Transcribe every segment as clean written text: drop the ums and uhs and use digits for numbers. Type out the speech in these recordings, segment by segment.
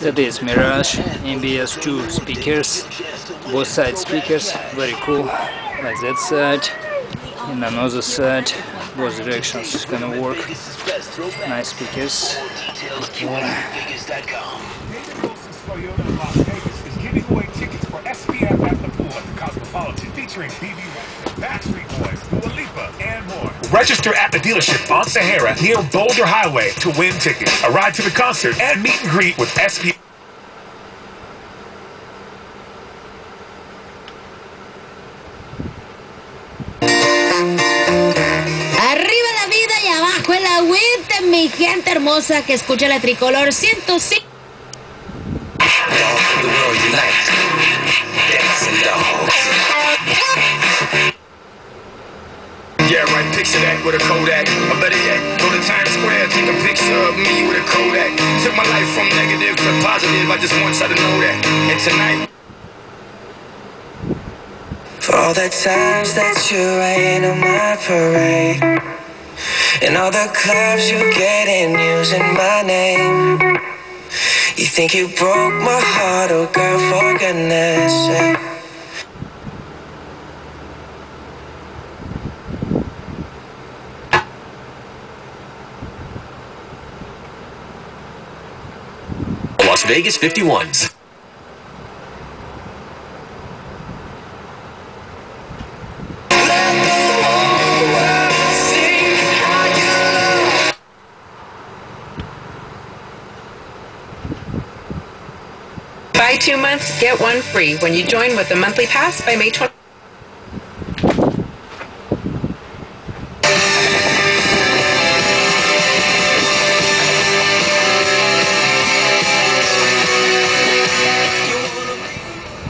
That is Mirage MBS-2 speakers, both side speakers, very cool, like that side, and another side, both directions gonna work, nice speakers. Register at the dealership on Sahara near Boulder Highway to win tickets, a ride to the concert, and meet and greet with SP. Arriba la vida y abajo el agüita, mi gente hermosa que escucha la tricolor 105. Yeah, right, picture that with a Kodak. Or better yet, go to Times Square, take a picture of me with a Kodak. Took my life from negative to positive, I just want y'all to know that. And tonight, for all the times that you rain on my parade, and all the clubs you get in using my name. You think you broke my heart, oh girl, for goodness sake. Las Vegas 51s. Buy 2 months, get 1 free when you join with the monthly pass by May 20.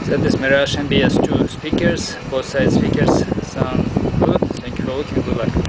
That is Mirage MBS-2 speakers, both side speakers sound good. Thank you for looking, good luck.